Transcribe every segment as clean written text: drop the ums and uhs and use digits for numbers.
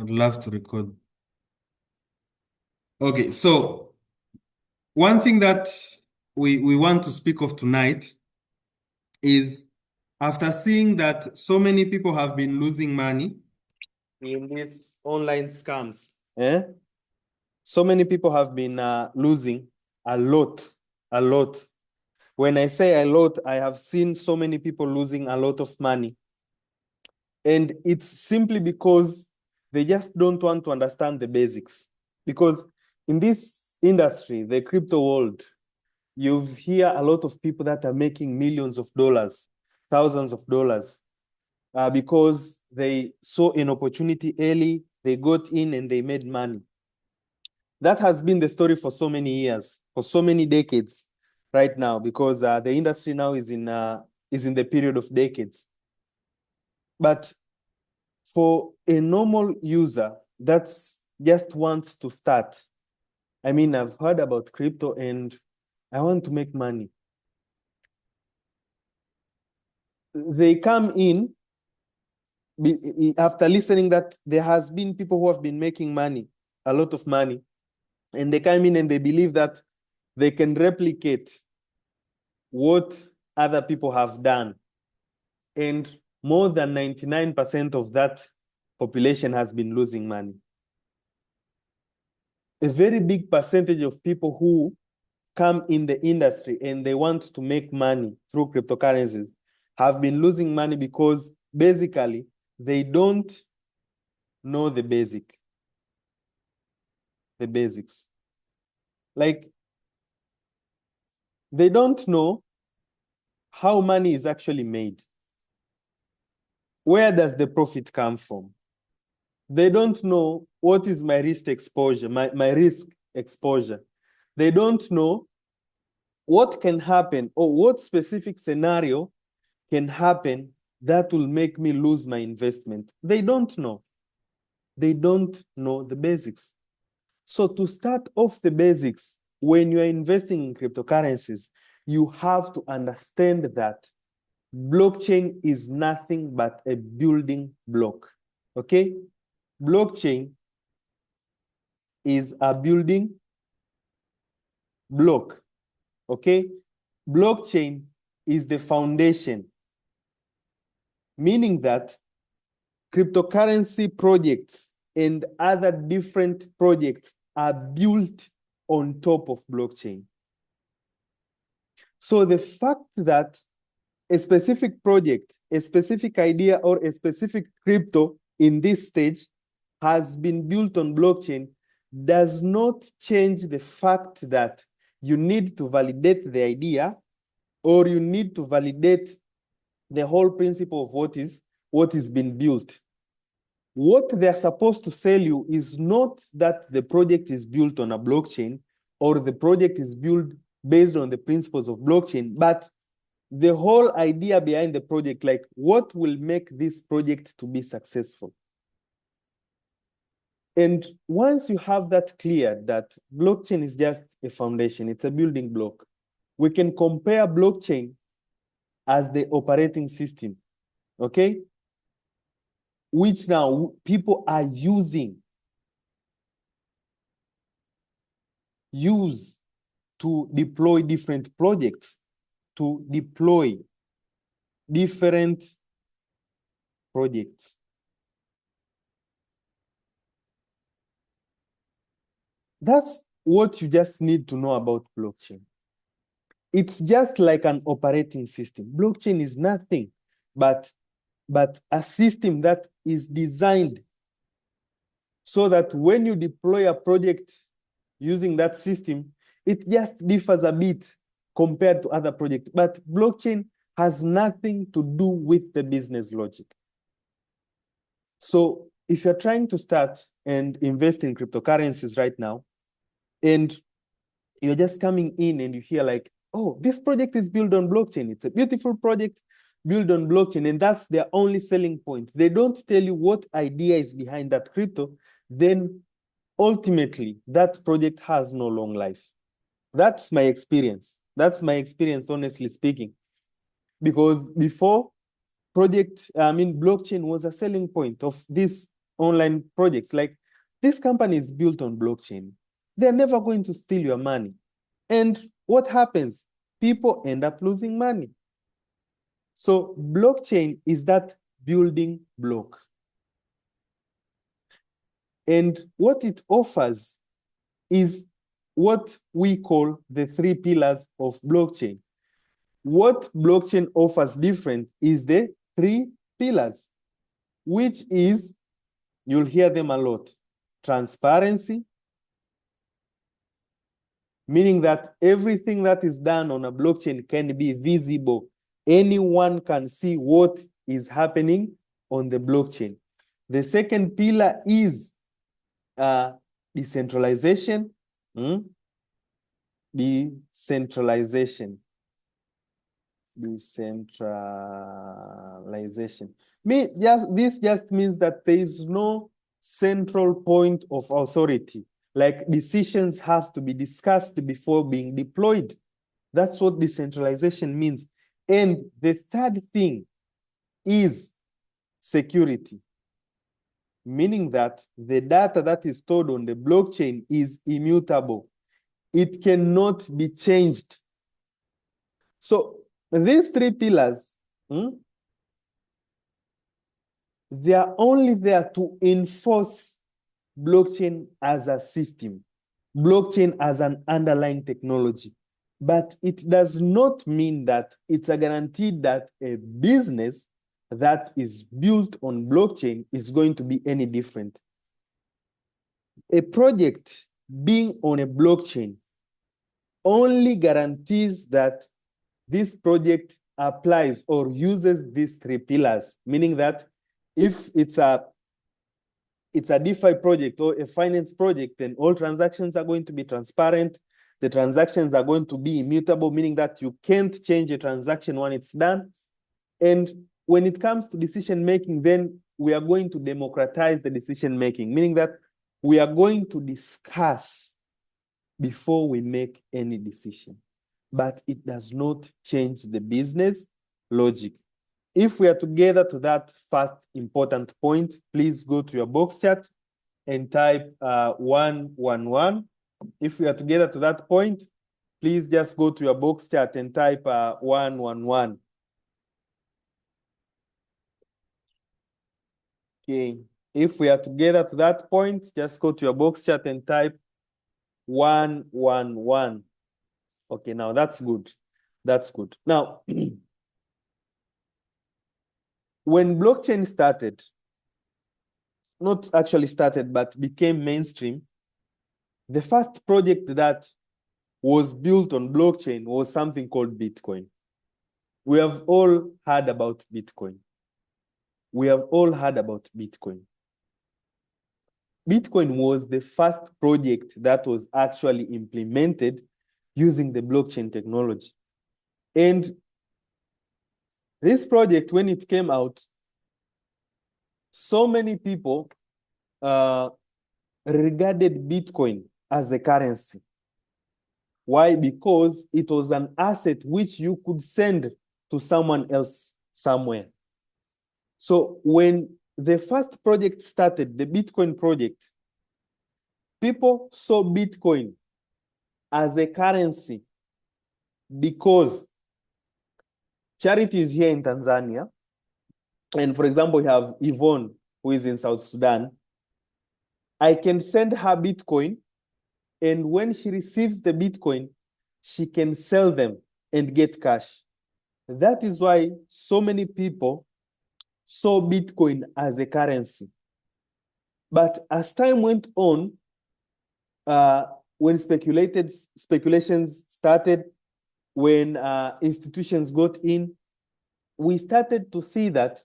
I'd love to record. Okay, so one thing that we want to speak of tonight is after seeing that so many people have been losing money in these online scams. So many people have been losing a lot. When I say a lot, I have seen so many people losing a lot of money. And it's simply because they just don't want to understand the basics. Because in this industry, the crypto world, you hear a lot of people that are making millions of dollars, thousands of dollars, because they saw an opportunity early, they got in and they made money. That has been the story for so many years, for so many decades right now, because the industry now is in the period of decades. But for a normal user that just wants to start, I mean, I've heard about crypto and I want to make money. They come in after listening that there has been people who have been making money, a lot of money, and they come in and they believe that they can replicate what other people have done. And more than 99% of that population has been losing money. A very big percentage of people who come in the industry and they want to make money through cryptocurrencies have been losing money because basically they don't know the basics. Like, they don't know how money is actually made. Where does the profit come from? They don't know what is my risk exposure, my risk exposure. They don't know what can happen or what specific scenario can happen that will make me lose my investment. They don't know. They don't know the basics. So to start off the basics, when you're investing in cryptocurrencies, you have to understand that blockchain is nothing but a building block, okay? Blockchain is a building block, okay? Blockchain is the foundation, meaning that cryptocurrency projects and other different projects are built on top of blockchain. So the fact that a specific project, a specific idea, or a specific crypto in this stage has been built on blockchain does not change the fact that you need to validate the idea or you need to validate the whole principle of what is being built. What they're supposed to sell you is not that the project is built on a blockchain or the project is built based on the principles of blockchain, but the whole idea behind the project, like what will make this project to be successful. And once you have that clear, that blockchain is just a foundation, it's a building block, we can compare blockchain as the operating system, okay? Which now people are use to deploy different projects, to deploy different projects. That's what you just need to know about blockchain. It's just like an operating system. Blockchain is nothing but a system that is designed so that when you deploy a project using that system, it just differs a bit compared to other projects. But blockchain has nothing to do with the business logic. So if you're trying to start and invest in cryptocurrencies right now, and you're just coming in and you hear like, oh, this project is built on blockchain. It's a beautiful project built on blockchain, and that's their only selling point. They don't tell you what idea is behind that crypto. Then ultimately, that project has no long life. That's my experience. Honestly speaking. Because before blockchain was a selling point of this online projects. Like, this company is built on blockchain. They're never going to steal your money. And what happens? People end up losing money. So blockchain is that building block. And what it offers is what we call the 3 pillars of blockchain. What blockchain offers different is the 3 pillars, which is, you'll hear them a lot. Transparency, meaning that everything that is done on a blockchain can be visible. Anyone can see what is happening on the blockchain. The second pillar is decentralization. Decentralization. This just means that there is no central point of authority. Like, decisions have to be discussed before being deployed. That's what decentralization means. And the third thing is security, meaning that the data that is stored on the blockchain is immutable. It cannot be changed. So these 3 pillars, they are only there to enforce blockchain as a system, blockchain as an underlying technology. But it does not mean that it's a guarantee that a business that is built on blockchain is going to be any different. A project being on a blockchain only guarantees that this project applies or uses these 3 pillars, meaning that if it's a DeFi project or a finance project, then all transactions are going to be transparent. The transactions are going to be immutable, meaning that you can't change a transaction when it's done. And when it comes to decision making, then we are going to democratize the decision making, meaning that we are going to discuss before we make any decision. But it does not change the business logic. If we are together to that first important point, please go to your box chat and type 111. If we are together to that point, please just go to your box chat and type 111. Okay. If we are together to that point, just go to your box chat and type 111. Okay, now that's good. That's good. Now, when blockchain started, not actually started, but became mainstream, the first project that was built on blockchain was something called Bitcoin. We have all heard about Bitcoin. We have all heard about Bitcoin. Bitcoin was the first project that was actually implemented using the blockchain technology. And this project, when it came out, so many people regarded Bitcoin as a currency. Why? Because it was an asset which you could send to someone else somewhere. So when the first project started, the Bitcoin project, people saw Bitcoin as a currency because Charity is here in Tanzania. And for example, we have Yvonne, who is in South Sudan. I can send her Bitcoin, and when she receives the Bitcoin, she can sell them and get cash. That is why so many people saw Bitcoin as a currency. But as time went on, when speculations started, when institutions got in, we started to see that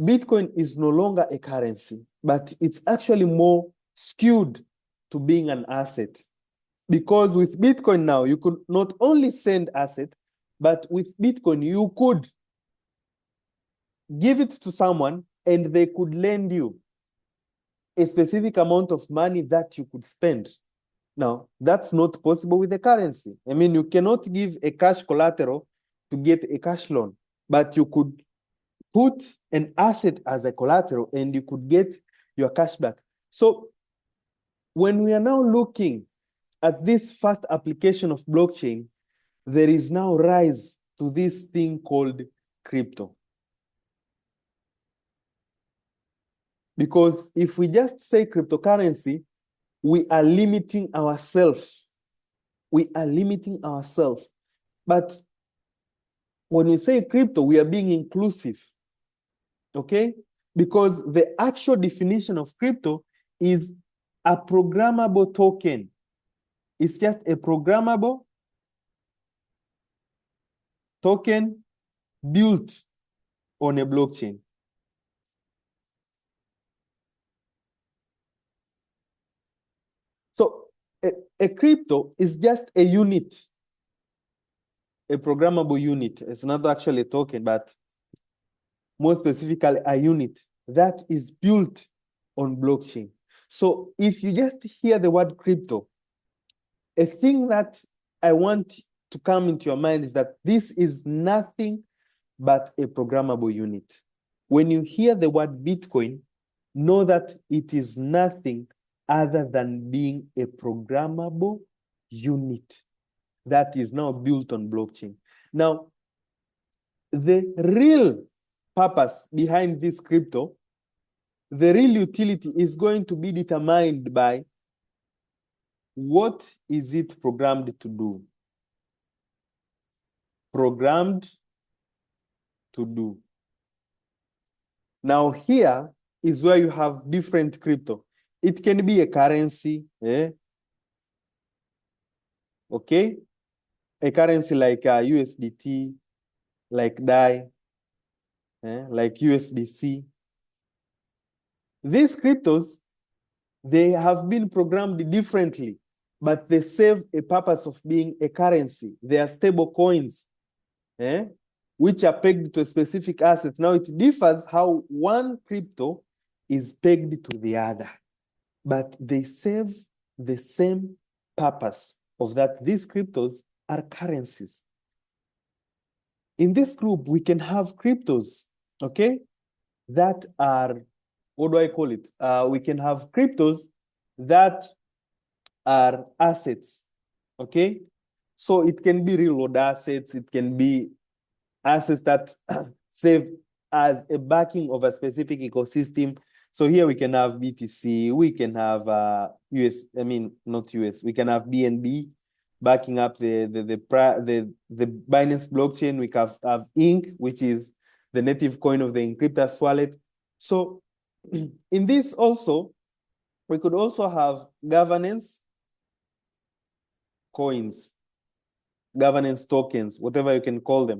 Bitcoin is no longer a currency, but it's actually more skewed to being an asset. Because with Bitcoin now, you could not only send asset, but with Bitcoin, you could give it to someone and they could lend you a specific amount of money that you could spend. Now, that's not possible with a currency. I mean, you cannot give a cash collateral to get a cash loan, but you could put an asset as a collateral and you could get your cash back. So when we are now looking at this first application of blockchain, there is now rise to this thing called crypto. Because if we just say cryptocurrency, we are limiting ourselves. We are limiting ourselves. But when we say crypto, we are being inclusive. Okay? Because the actual definition of crypto is a programmable token. It's just a programmable token built on a blockchain. So a crypto is just a unit, a programmable unit. It's not actually a token, but more specifically, a unit that is built on blockchain. So if you just hear the word crypto, a thing that I want to come into your mind is that this is nothing but a programmable unit. When you hear the word Bitcoin, know that it is nothing other than being a programmable unit that is now built on blockchain. Now, the real purpose behind this crypto, the real utility is going to be determined by what is it programmed to do? Programmed to do. Now here is where you have different crypto. It can be a currency, okay? A currency like USDT, like DAI, like USDC. These cryptos, they have been programmed differently, but they serve a purpose of being a currency. They are stable coins, which are pegged to a specific asset. Now it differs how one crypto is pegged to the other, but they serve the same purpose of that these cryptos are currencies. In this group, we can have cryptos, okay, that are, what do I call it? We can have cryptos that are assets, okay? So it can be real world assets, it can be assets that serve as a backing of a specific ecosystem. So here we can have BTC, we can have we can have BNB backing up the Binance blockchain. We can have Ink, which is the native coin of the Encryptus wallet. So in this also, we could also have governance coins, governance tokens, whatever you can call them.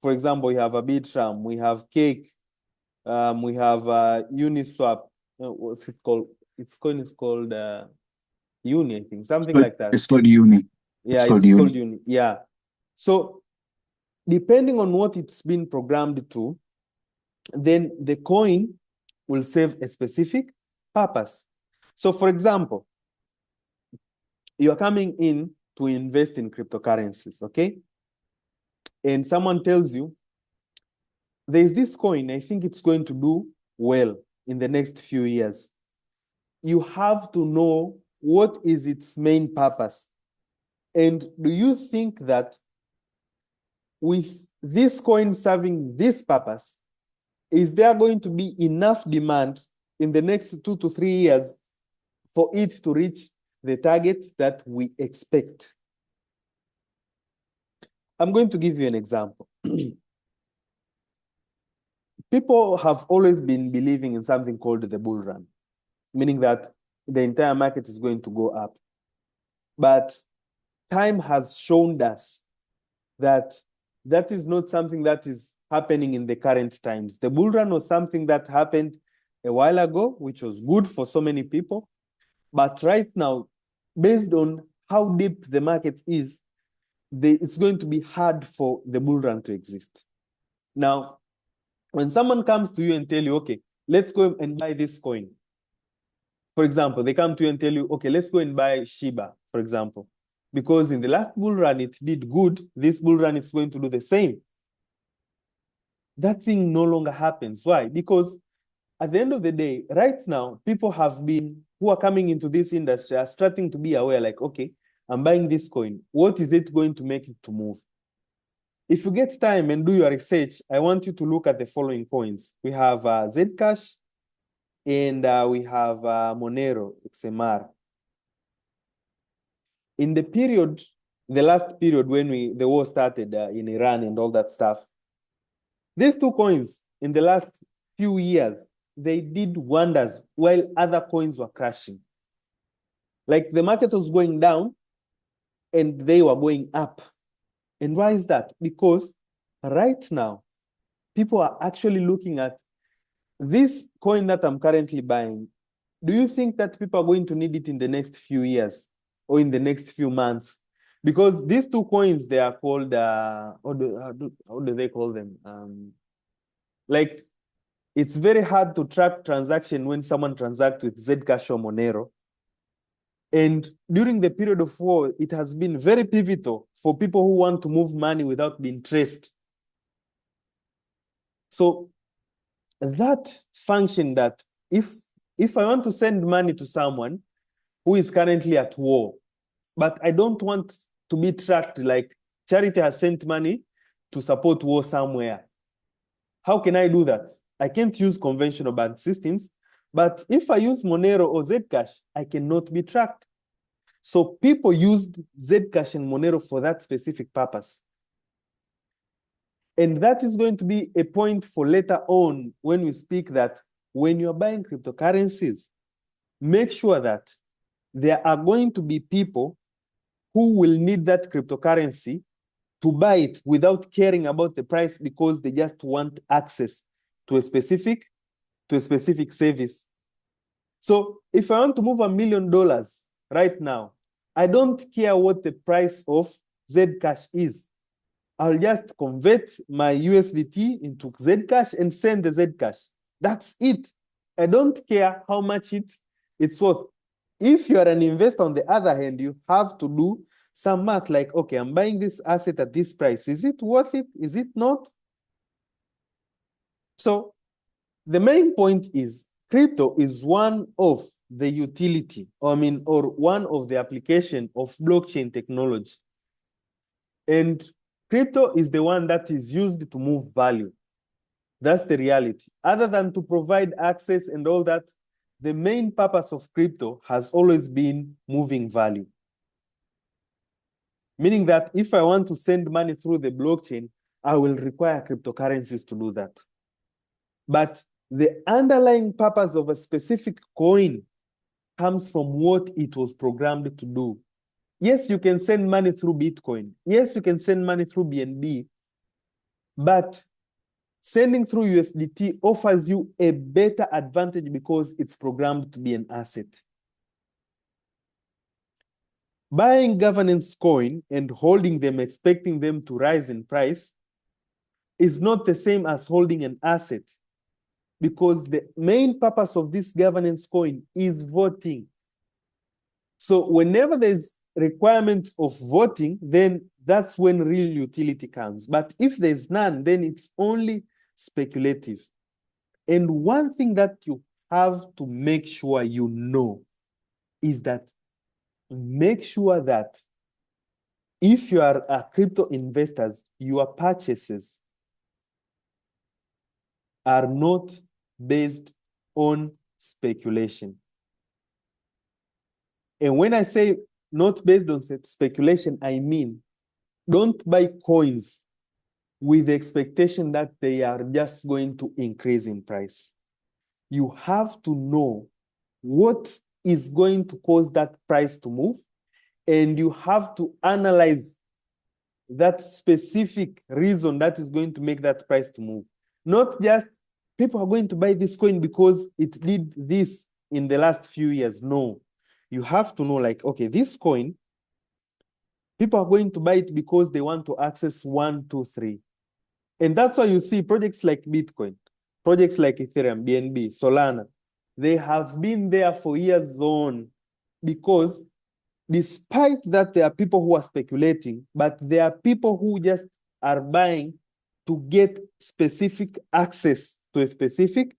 For example, we have a Arbitrum, we have Cake, we have Uniswap. What's it called? Its coin is called Uni, I think, something like that. It's called Uni. Yeah, it's called Uni. Yeah. So depending on what it's been programmed to, then the coin will serve a specific purpose. So for example, you're coming in to invest in cryptocurrencies, okay? And someone tells you, there's this coin, I think it's going to do well in the next few years. You have to know what is its main purpose. And do you think that with this coin serving this purpose, is there going to be enough demand in the next 2 to 3 years for it to reach the target that we expect? I'm going to give you an example. People have always been believing in something called the bull run, meaning that the entire market is going to go up. But time has shown us that that is not something that is happening in the current times. The bull run was something that happened a while ago, which was good for so many people. But right now, based on how deep the market is, it's going to be hard for the bull run to exist. Now, when someone comes to you and tell you, okay, let's go and buy this coin. For example, they come to you and tell you, okay, let's go and buy Shiba, for example. Because in the last bull run, it did good. This bull run is going to do the same. That thing no longer happens. Why? Because at the end of the day, right now, people have been, who are coming into this industry are starting to be aware, like, okay, I'm buying this coin. What is it going to make it to move? If you get time and do your research, I want you to look at the following coins. We have Zcash and we have Monero, XMR. In the period, the last period when the war started in Iran and all that stuff, these two coins in the last few years, they did wonders while other coins were crashing. Like the market was going down and they were going up. And why is that? Because right now, people are actually looking at this coin that I'm currently buying. Do you think that people are going to need it in the next few years or in the next few months? Because these two coins, they are called, how do they call them? Like, it's very hard to track transaction when someone transacts with Zcash or Monero. And during the period of war, it has been very pivotal for people who want to move money without being traced. So that function that if I want to send money to someone who is currently at war, but I don't want to be tracked, like Charity has sent money to support war somewhere. How can I do that? I can't use conventional bank systems, but if I use Monero or Zcash, I cannot be tracked. So people used Zcash and Monero for that specific purpose. And that is going to be a point for later on when we speak that when you're buying cryptocurrencies, make sure that there are going to be people who will need that cryptocurrency to buy it without caring about the price because they just want access to a specific service. So if I want to move $1 million right now, I don't care what the price of Zcash is. I'll just convert my USDT into Zcash and send the Zcash. That's it. I don't care how much it's worth. If you are an investor, on the other hand, you have to do some math like, okay, I'm buying this asset at this price. Is it worth it? Is it not? So the main point is crypto is one of the utility, or one of the application of blockchain technology. And crypto is the one that is used to move value. That's the reality. Other than to provide access and all that, the main purpose of crypto has always been moving value. Meaning that if I want to send money through the blockchain, I will require cryptocurrencies to do that. But the underlying purpose of a specific coin comes from what it was programmed to do. Yes, you can send money through Bitcoin. Yes, you can send money through BNB. But sending through USDT offers you a better advantage because it's programmed to be an asset. Buying governance coin and holding them, expecting them to rise in price, is not the same as holding an asset, because the main purpose of this governance coin is voting. So whenever there's requirement of voting, then that's when real utility comes. But if there's none, then it's only speculative. And one thing that you have to make sure you know is that make sure that if you are a crypto investors, your purchases are not based on speculation. And when I say not based on speculation, I mean don't buy coins with the expectation that they are just going to increase in price. You have to know what is going to cause that price to move, and you have to analyze that specific reason that is going to make that price to move. Not just people are going to buy this coin because it did this in the last few years. No, you have to know, like, okay, this coin, people are going to buy it because they want to access 1, 2, 3. And that's why you see projects like Bitcoin, projects like Ethereum, BNB, Solana, they have been there for years on, because despite that there are people who are speculating, but there are people who just are buying to get specific access to a specific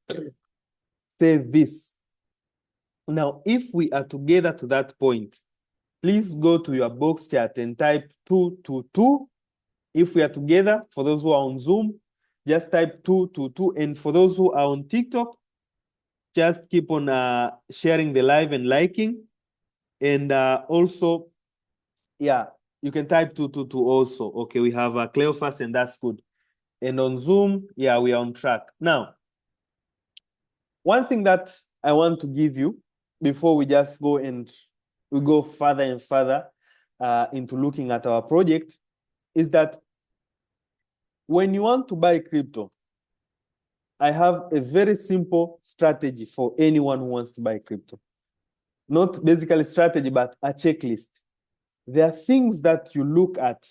say this. Now, if we are together to that point, please go to your box chat and type 222. If we are together, for those who are on Zoom, just type 222. And for those who are on TikTok, just keep on sharing the live and liking. And also, yeah, you can type 222 also. Okay, we have Cleophas, and that's good. And on Zoom, yeah, we are on track. Now, one thing that I want to give you before we just go and we go further and further into looking at our project is that when you want to buy crypto, I have a very simple strategy for anyone who wants to buy crypto. Not basically strategy, but a checklist. There are things that you look at.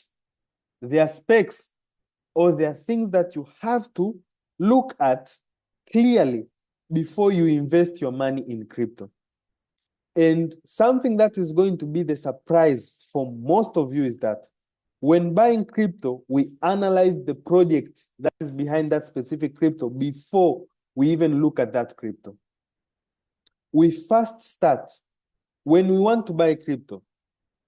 There are specs, or there are things that you have to look at clearly before you invest your money in crypto. And something that is going to be the surprise for most of you is that when buying crypto, we analyze the project that is behind that specific crypto before we even look at that crypto. We first start, when we want to buy crypto,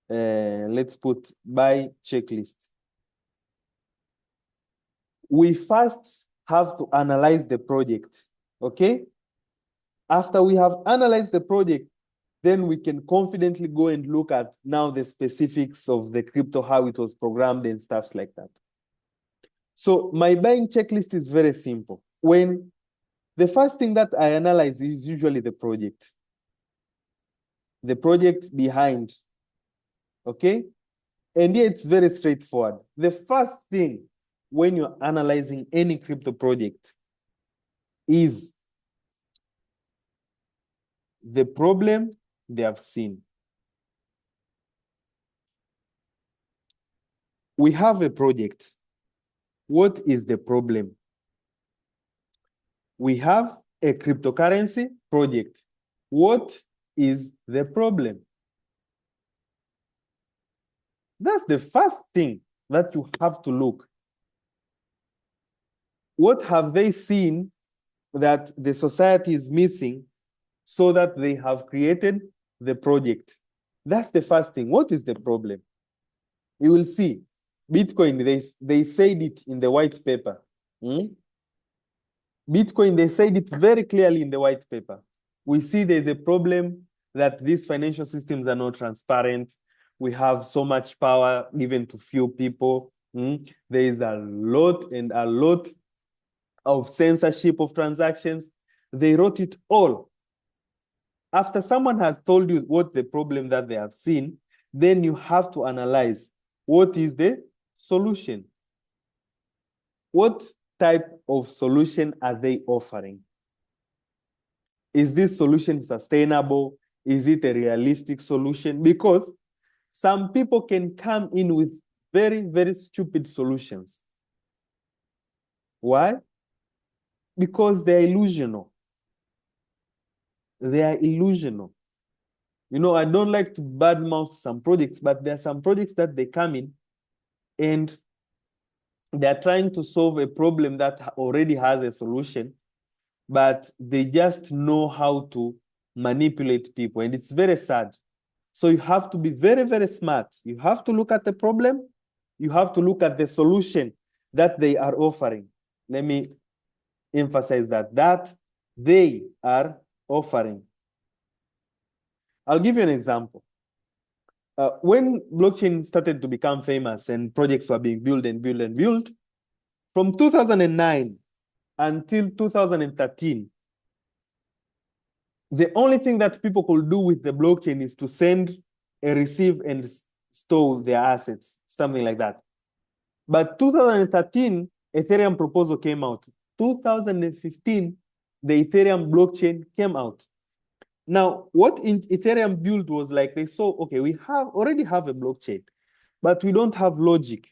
let's put buy checklist. We first have to analyze the project, okay? After we have analyzed the project, then we can confidently go and look at now the specifics of the crypto, how it was programmed and stuff like that. So my buying checklist is very simple. When the first thing that I analyze is usually the project behind, okay? And here it's very straightforward. The first thing when you're analyzing any crypto project is the problem they have seen. We have a project. What is the problem? We have a cryptocurrency project. What is the problem? That's the first thing that you have to look. What have they seen that the society is missing so that they have created the project? That's the first thing. What is the problem? You will see Bitcoin, they said it in the white paper. Bitcoin, they said it very clearly in the white paper. We see there's a problem that these financial systems are not transparent. We have so much power given to few people. There is a lot of censorship of transactions. They wrote it all. After someone has told you what the problem that they have seen, then you have to analyze what is the solution. What type of solution are they offering? Is this solution sustainable? Is it a realistic solution? Because some people can come in with very, very stupid solutions. Why? Because they're illusional. They are illusional. You know, I don't like to badmouth some projects, but there are some projects that they come in and they're trying to solve a problem that already has a solution, but they just know how to manipulate people. And it's very sad. So you have to be very, very smart. You have to look at the problem. You have to look at the solution that they are offering. Let me emphasize that they are offering. I'll give you an example. When blockchain started to become famous and projects were being built and built and built, from 2009 until 2013, the only thing that people could do with the blockchain is to send, receive, and store their assets, something like that. But 2013, Ethereum proposal came out. 2015, the Ethereum blockchain came out. Now, what Ethereum built was like, they saw, okay, we already have a blockchain, but we don't have logic.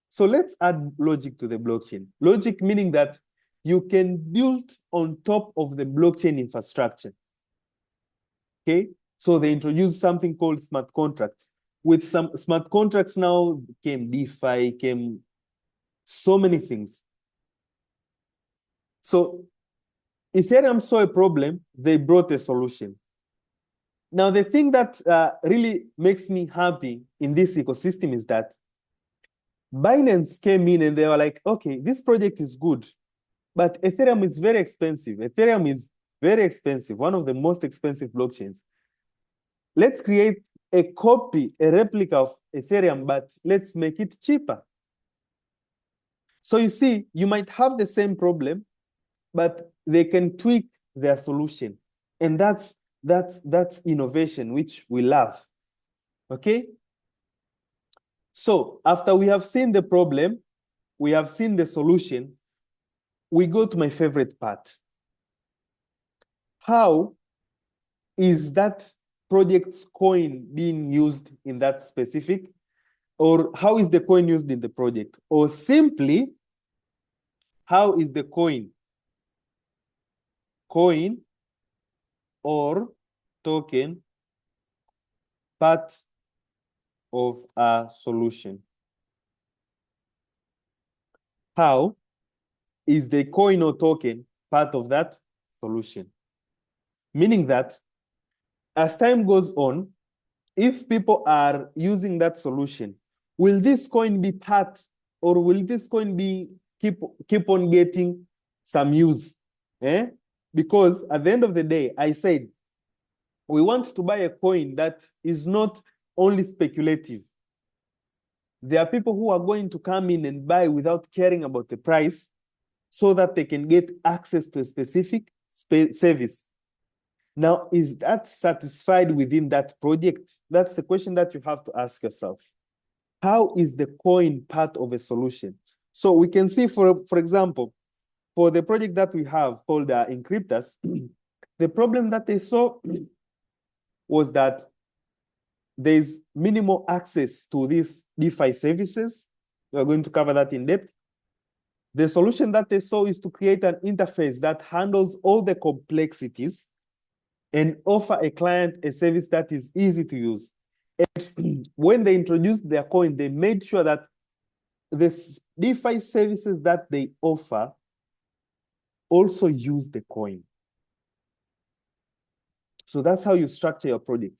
So let's add logic to the blockchain. Logic meaning that you can build on top of the blockchain infrastructure. Okay, so they introduced something called smart contracts. With some smart contracts now came DeFi, came so many things. So Ethereum saw a problem, they brought a solution. Now, the thing that really makes me happy in this ecosystem is that Binance came in and they were like, okay, this project is good, but Ethereum is very expensive. Ethereum is very expensive, one of the most expensive blockchains. Let's create a copy, a replica of Ethereum, but let's make it cheaper. So you see, you might have the same problem, but they can tweak their solution. And that's innovation, which we love. Okay? So after we have seen the problem, we have seen the solution, we go to my favorite part. How is that project's coin being used in that specific, or how is the coin used in the project? Or simply, how is the coin or token part of a solution? How is the coin or token part of that solution? Meaning that as time goes on, if people are using that solution, will this coin be part, or will this coin be keep on getting some use? Because at the end of the day, I said, we want to buy a coin that is not only speculative. There are people who are going to come in and buy without caring about the price so that they can get access to a specific service. Now, is that satisfied within that project? That's the question that you have to ask yourself. How is the coin part of a solution? So we can see, for example, for the project that we have called Encryptus, the problem that they saw was that there's minimal access to these DeFi services. We're going to cover that in depth. The solution that they saw is to create an interface that handles all the complexities and offer a client a service that is easy to use. And when they introduced their coin, they made sure that the DeFi services that they offer also use the coin. So that's how you structure your project.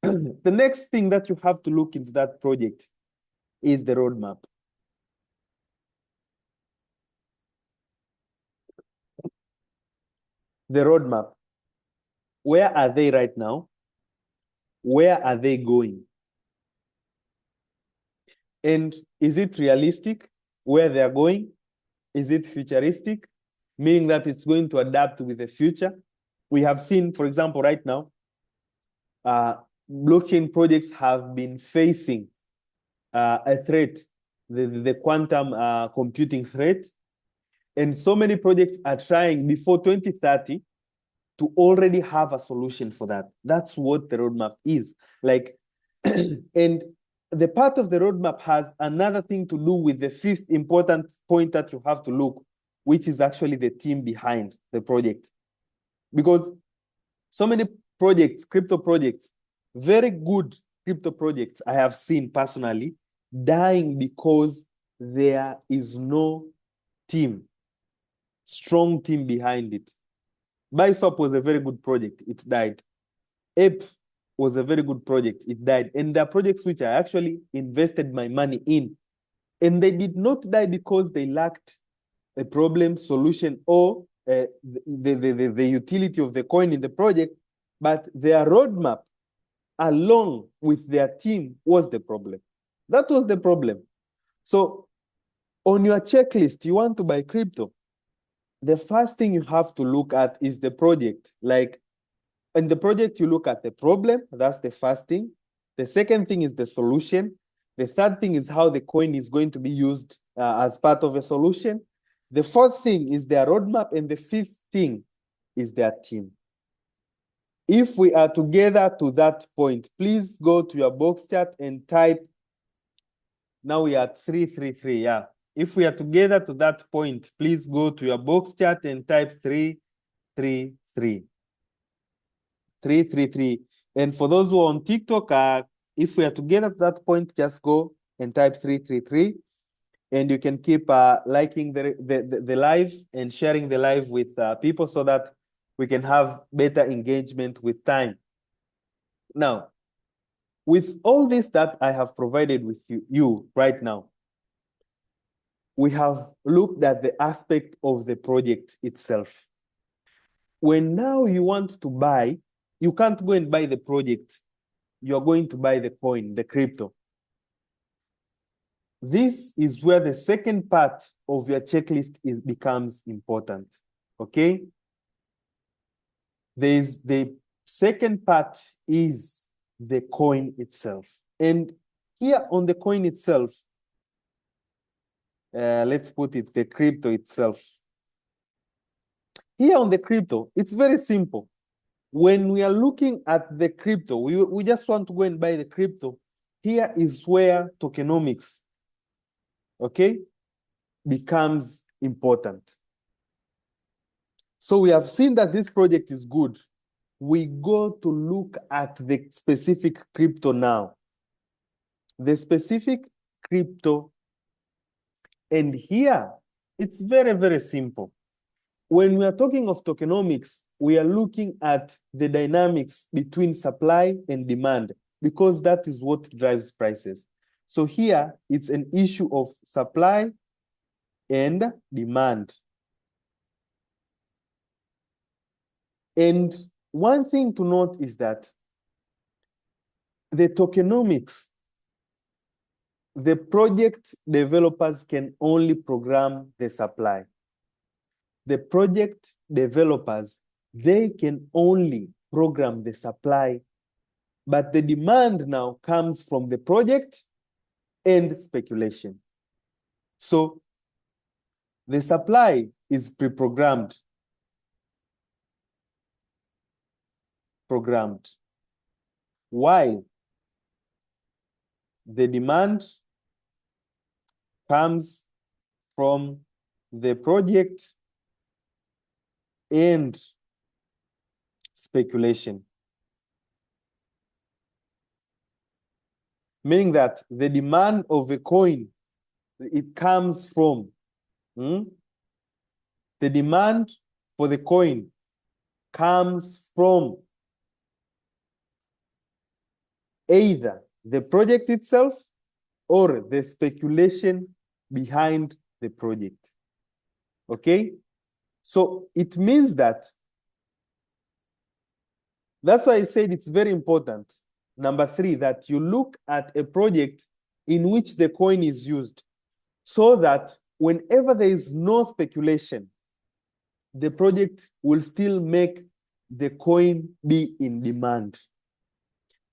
The next thing that you have to look into that project is the roadmap. The roadmap. Where are they right now? Where are they going? And is it realistic where they're going? Is it futuristic, meaning that it's going to adapt with the future? We have seen, for example, right now, blockchain projects have been facing a threat, the quantum computing threat. And so many projects are trying before 2030 to already have a solution for that. That's what the roadmap is. Like, and the part of the roadmap has another thing to do with the fifth important point that you have to look, which is actually the team behind the project. Because so many projects, crypto projects, very good crypto projects I have seen personally, dying because there is no team, strong team behind it. Byswap was a very good project, it died. Ape was a very good project, it died. And there are projects which I actually invested my money in. And they did not die because they lacked a problem solution or the utility of the coin in the project, but their roadmap along with their team was the problem. That was the problem. So on your checklist, you want to buy crypto, the first thing you have to look at is the project. Like in the project, you look at the problem. That's the first thing. The second thing is the solution. The third thing is how the coin is going to be used as part of a solution. The fourth thing is their roadmap. And the fifth thing is their team. If we are together to that point, please go to your box chat and type. Now we are at 333, yeah. If we are together to that point, please go to your box chat and type 333. 333. And for those who are on TikTok, if we are together to that point, just go and type 333. And you can keep liking the live and sharing the live with people so that we can have better engagement with time. Now, with all this that I have provided with you right now, we have looked at the aspect of the project itself. When now you want to buy, you can't go and buy the project. You're going to buy the coin, the crypto. This is where the second part of your checklist becomes important, okay? The second part is the coin itself. And here on the coin itself, let's put it, the crypto itself. Here on the crypto, it's very simple. When we are looking at the crypto, we just want to go and buy the crypto. Here is where tokenomics, okay, becomes important. So we have seen that this project is good. We go to look at the specific crypto now. The specific crypto, and here, it's very, very simple. When we are talking of tokenomics, we are looking at the dynamics between supply and demand, because that is what drives prices. So here, it's an issue of supply and demand. And one thing to note is that the tokenomics, the project developers can only program the supply. The project developers, they can only program the supply, but the demand now comes from the project and speculation. So the supply is pre-programmed, while the demand comes from the project and speculation. Meaning that the demand of a coin, it comes from, the demand for the coin comes from either the project itself or the speculation behind the project. Okay? So it means that, that's why I said it's very important, number 3, that you look at a project in which the coin is used, so that whenever there is no speculation, the project will still make the coin be in demand.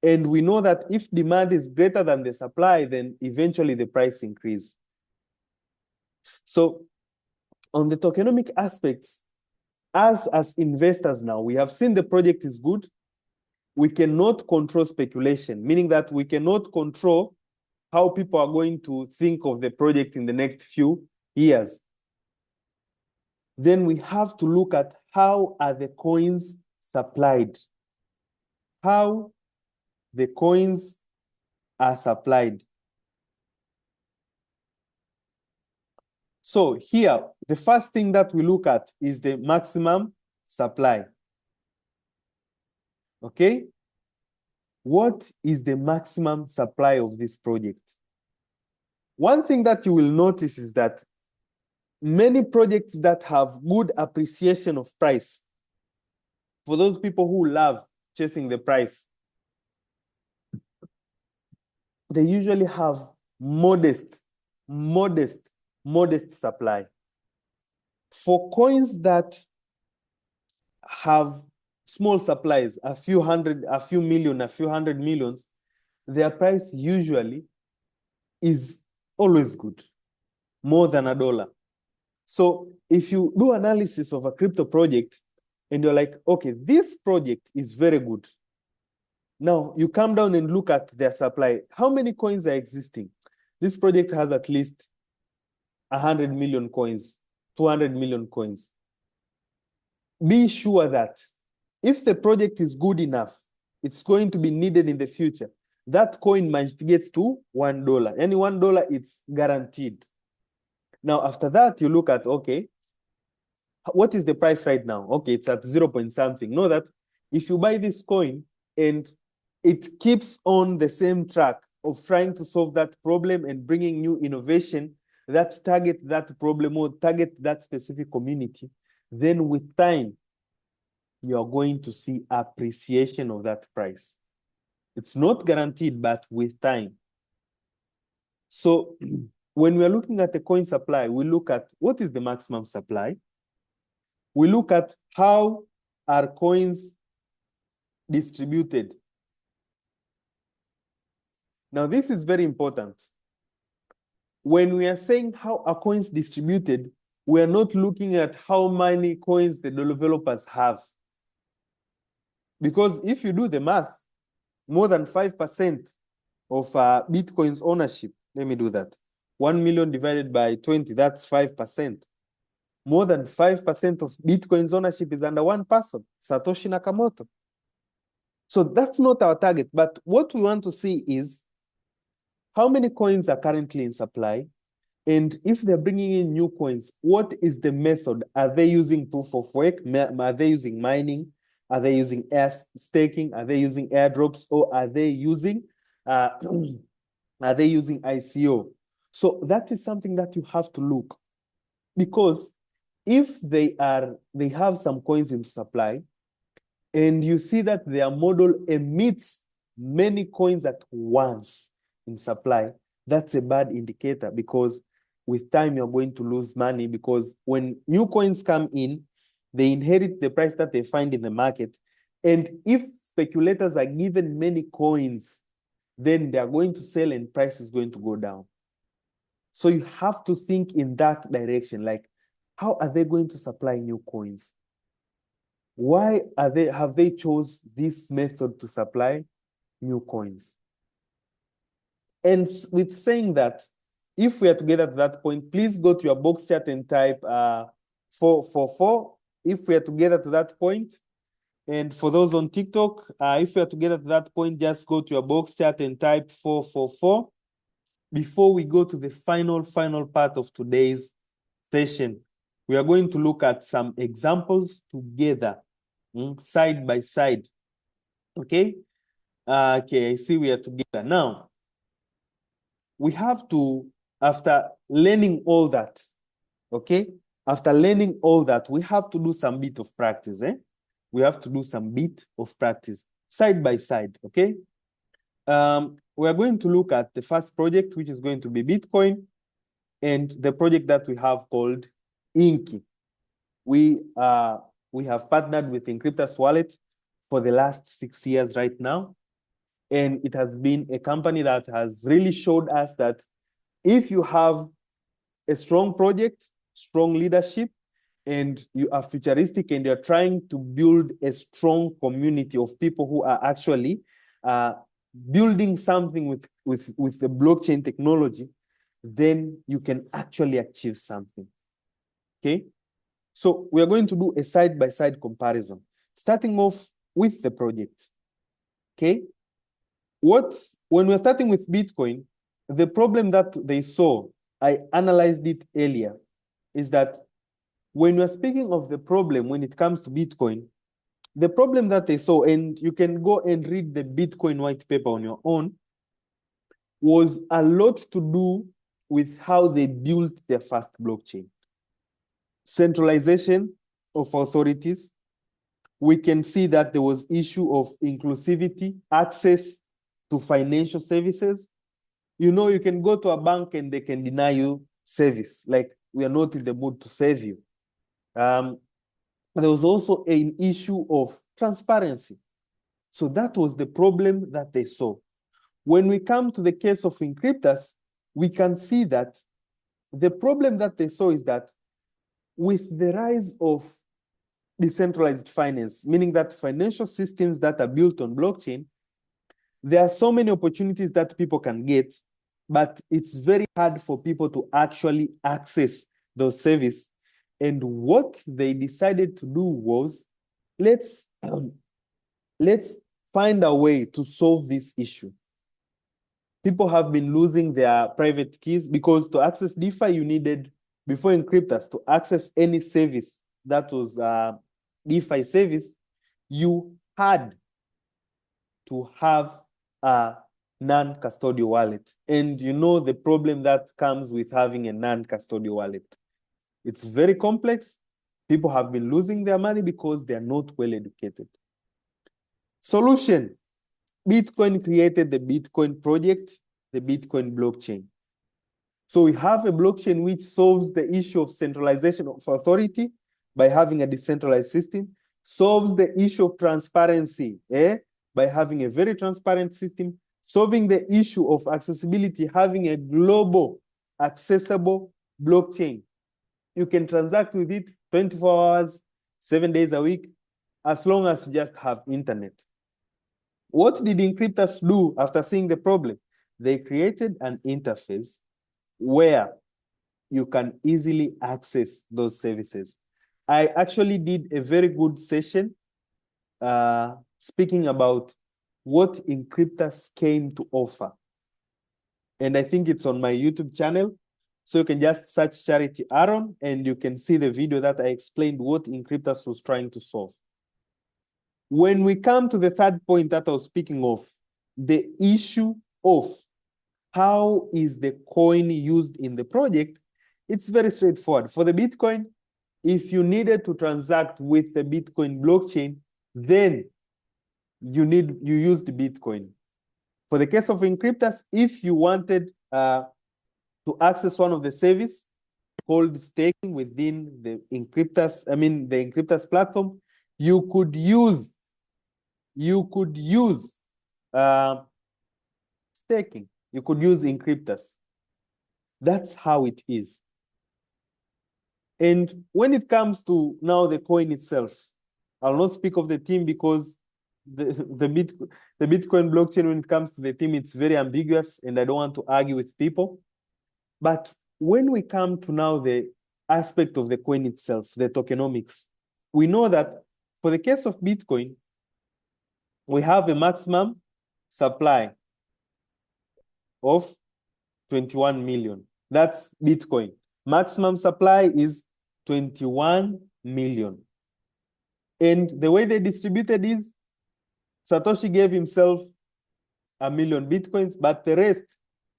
And we know that if demand is greater than the supply, then eventually the price increase. So on the tokenomic aspects, as investors now, we have seen the project is good. We cannot control speculation, meaning that we cannot control how people are going to think of the project in the next few years. Then we have to look at how are the coins supplied. How the coins are supplied. So here, the first thing that we look at is the maximum supply. Okay? What is the maximum supply of this project? One thing that you will notice is that many projects that have good appreciation of price, for those people who love chasing the price, they usually have modest supply. For coins that have small supplies, a few hundred, a few million, a few hundred millions, their price usually is always good, more than $1. So if you do analysis of a crypto project and you're like, okay, this project is very good. Now you come down and look at their supply. How many coins are existing? This project has at least 100 million coins, 200 million coins. Be sure that if the project is good enough, it's going to be needed in the future. That coin might get to $1. Any $1, it's guaranteed. Now, after that, you look at, okay, what is the price right now? Okay, it's at 0 point something. Know that if you buy this coin and it keeps on the same track of trying to solve that problem and bringing new innovation that target that problem or target that specific community, then with time, you are going to see appreciation of that price. It's not guaranteed, but with time. So when we are looking at the coin supply, we look at what is the maximum supply. We look at how are coins distributed. Now, this is very important. When we are saying how are coins distributed, we are not looking at how many coins the developers have. Because if you do the math, more than 5% of Bitcoin's ownership, let me do that. 1 million divided by 20, that's 5%. More than 5% of Bitcoin's ownership is under one person, Satoshi Nakamoto. So that's not our target. But what we want to see is how many coins are currently in supply? And if they're bringing in new coins, what is the method? Are they using proof of work? Are they using mining? Are they using air staking? Are they using airdrops? Or are they using ICO? So that is something that you have to look. Because if they have some coins in supply, and you see that their model emits many coins at once in supply, that's a bad indicator, because with time you're going to lose money, because when new coins come in, they inherit the price that they find in the market. And if speculators are given many coins, then they're going to sell and price is going to go down. So you have to think in that direction, like, how are they going to supply new coins? Why have they chose this method to supply new coins? And with saying that, if we are together at that point, please go to your box chat and type 444. If we are together to that point, and for those on TikTok, if we are together to that point, just go to your box chat and type 444. Before we go to the final part of today's session, we are going to look at some examples together, side by side. Okay? Okay, I see we are together. Now, we have to, after learning all that, okay? After learning all that, we have to do some bit of practice, We have to do some bit of practice, side by side, okay? We are going to look at the first project, which is going to be Bitcoin, and the project that we have called Inky. We have partnered with Encryptus Wallet for the last 6 years right now. And it has been a company that has really showed us that if you have a strong project, strong leadership, and you are futuristic and you're trying to build a strong community of people who are actually building something with the blockchain technology, then you can actually achieve something, okay? So we are going to do a side-by-side comparison, starting off with the project, okay? When we're starting with Bitcoin, the problem that they saw, I analyzed it earlier, is that when we're speaking of the problem when it comes to Bitcoin, the problem that they saw, and you can go and read the Bitcoin white paper on your own, was a lot to do with how they built their first blockchain. Centralization of authorities. We can see that there was issue of inclusivity, access to financial services. You know, you can go to a bank and they can deny you service, like we are not in the mood to serve you. There was also an issue of transparency. So that was the problem that they saw. When we come to the case of Encryptus, we can see that the problem that they saw is that with the rise of decentralized finance, meaning that financial systems that are built on blockchain, there are so many opportunities that people can get, but it's very hard for people to actually access those services. And what they decided to do was, let's find a way to solve this issue. People have been losing their private keys because to access DeFi, you needed before Encryptus, to access any service that was DeFi service, you had to have a non-custodial wallet. And you know the problem that comes with having a non-custodial wallet. It's very complex. People have been losing their money because they are not well educated. Solution: Bitcoin created the Bitcoin project, the Bitcoin blockchain. So we have a blockchain which solves the issue of centralization of authority by having a decentralized system, solves the issue of transparency by having a very transparent system, solving the issue of accessibility, having a global accessible blockchain. You can transact with it 24 hours, 7 days a week, as long as you just have internet. What did Encryptus do after seeing the problem? They created an interface where you can easily access those services. I actually did a very good session speaking about what Encryptus came to offer. And I think it's on my YouTube channel. So you can just search Charity Aaron and you can see the video that I explained what Encryptus was trying to solve. When we come to the third point that I was speaking of, the issue of how is the coin used in the project, it's very straightforward. For the Bitcoin, if you needed to transact with the Bitcoin blockchain, then you used Bitcoin. For the case of Encryptus, if you wanted to access one of the service called staking within the Encryptus platform, you could use staking. You could use Encryptus. That's how it is. And when it comes to now the coin itself, I'll not speak of the team because the Bitcoin blockchain, when it comes to the team, it's very ambiguous and I don't want to argue with people. But when we come to now the aspect of the coin itself, the tokenomics, we know that for the case of Bitcoin, we have a maximum supply of 21 million. That's Bitcoin. Maximum supply is 21 million. And the way they distributed is Satoshi gave himself 1 million Bitcoins, but the rest,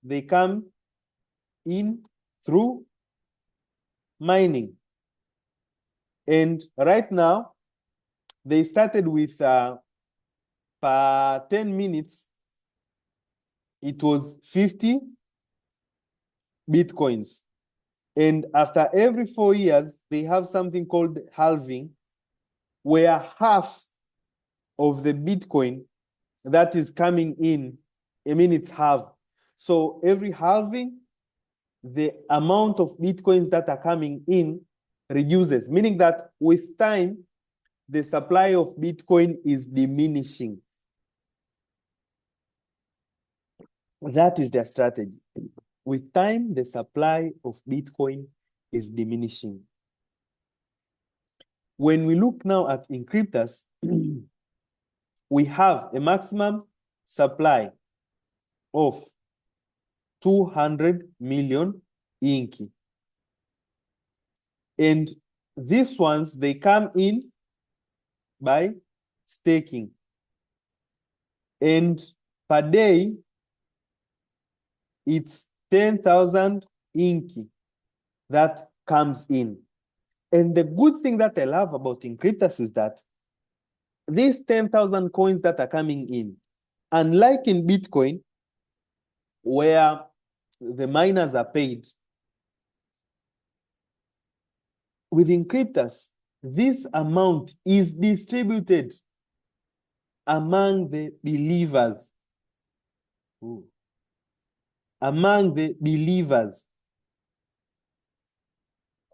they come in through mining. And right now, they started with per 10 minutes, it was 50 Bitcoins. And after every 4 years, they have something called halving, where half of the Bitcoin that is coming in, it's halved. So every halving, the amount of Bitcoins that are coming in reduces, meaning that with time, the supply of Bitcoin is diminishing. That is their strategy. With time, the supply of Bitcoin is diminishing. When we look now at Encryptus, we have a maximum supply of 200 million Inky. And these ones, they come in by staking. And per day, it's 10,000 Inky that comes in. And the good thing that I love about Encryptus is that these 10,000 coins that are coming in, unlike in Bitcoin, where the miners are paid, with Encryptus, this amount is distributed among the believers. Ooh. Among the believers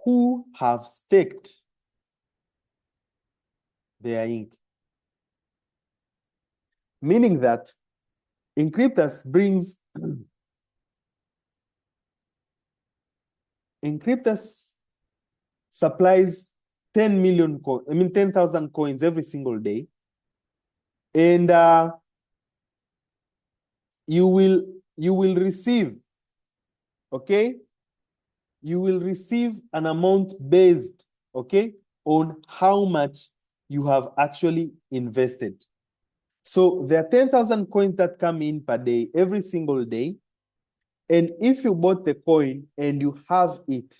who have staked their ink. Meaning that Encryptus brings Encryptus supplies 10,000 coins every single day. And you will receive, okay, you will receive an amount based, okay, on how much you have actually invested. So there are 10,000 coins that come in per day, every single day. And if you bought the coin and you have it,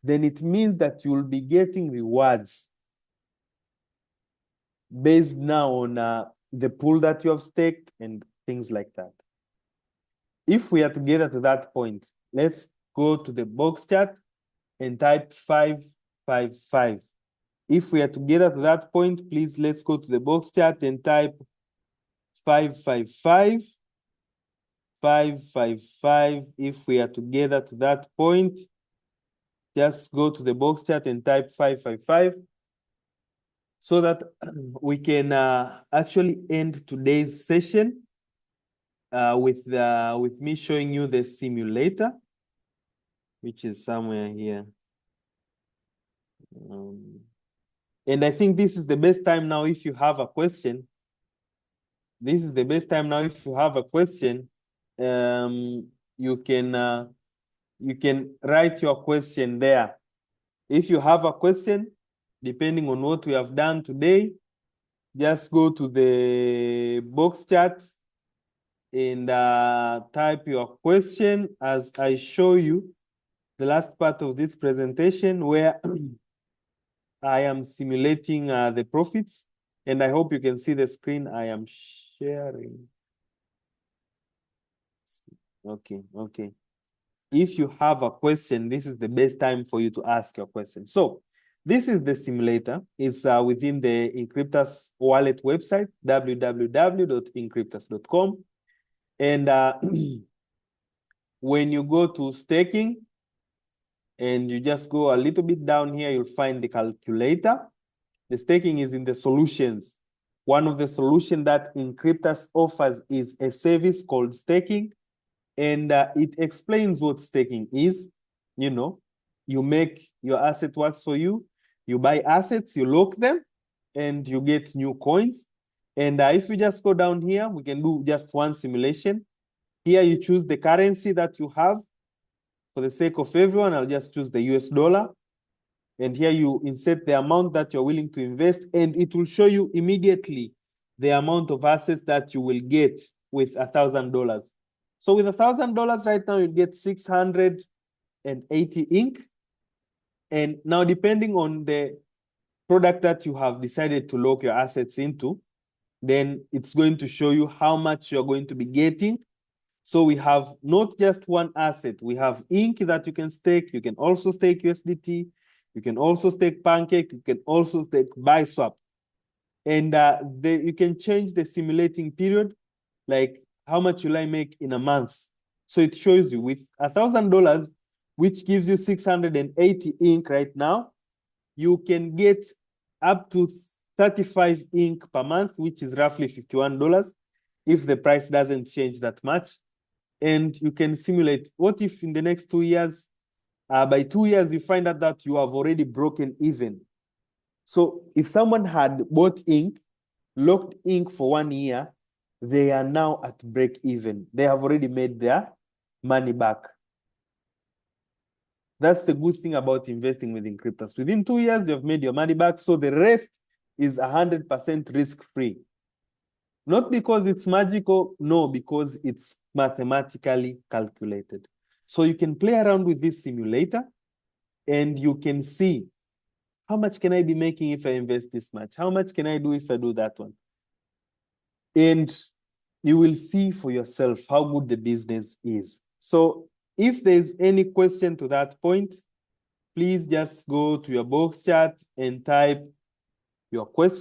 then it means that you will be getting rewards based now on the pool that you have staked and things like that. If we are together to that point, let's go to the box chart and type 555. If we are together to that point, please let's go to the box chart and type 555. 555. If we are together to that point, just go to the box chart and type 555 so that we can actually end today's session with me showing you the simulator, which is somewhere here. And I think this is the best time now if you have a question. This is the best time now if you have a question. You can write your question there. If you have a question, depending on what we have done today, just go to the box chat and type your question as I show you the last part of this presentation where I am simulating the profits, and I hope you can see the screen I am sharing. Okay. If you have a question, this is the best time for you to ask your question. So this is the simulator. It's within the Encryptus wallet website, www.encryptus.com. And when you go to staking, and you just go a little bit down here, you'll find the calculator. The staking is in the solutions. One of the solutions that Encryptus offers is a service called staking. And it explains what staking is. You make your asset works for you. You buy assets, you lock them, and you get new coins. And if you just go down here, we can do just one simulation. Here you choose the currency that you have. For the sake of everyone, I'll just choose the US dollar. And here you insert the amount that you're willing to invest, and it will show you immediately the amount of assets that you will get with $1,000. So with $1,000 right now, you get 680 ink. And now, depending on the product that you have decided to lock your assets into, then it's going to show you how much you're going to be getting. So we have not just one asset. We have ink that you can stake. You can also stake USDT. You can also stake Pancake. You can also stake BuySwap. And you can change the simulating period, like how much will I make in a month? So it shows you with $1,000, which gives you 680 ink right now, you can get up to 35 ink per month, which is roughly $51 if the price doesn't change that much. And you can simulate what if in the next 2 years, by 2 years, you find out that you have already broken even. So if someone had bought ink, locked ink for 1 year, they are now at break even. They have already made their money back. That's the good thing about investing with Encryptus. Within 2 years, you have made your money back. So the rest is 100% risk-free. Not because it's magical, no, because it's mathematically calculated. So you can play around with this simulator and you can see how much can I be making if I invest this much? How much can I do if I do that one? And you will see for yourself how good the business is. So if there's any question to that point, please just go to your box chat and type your question.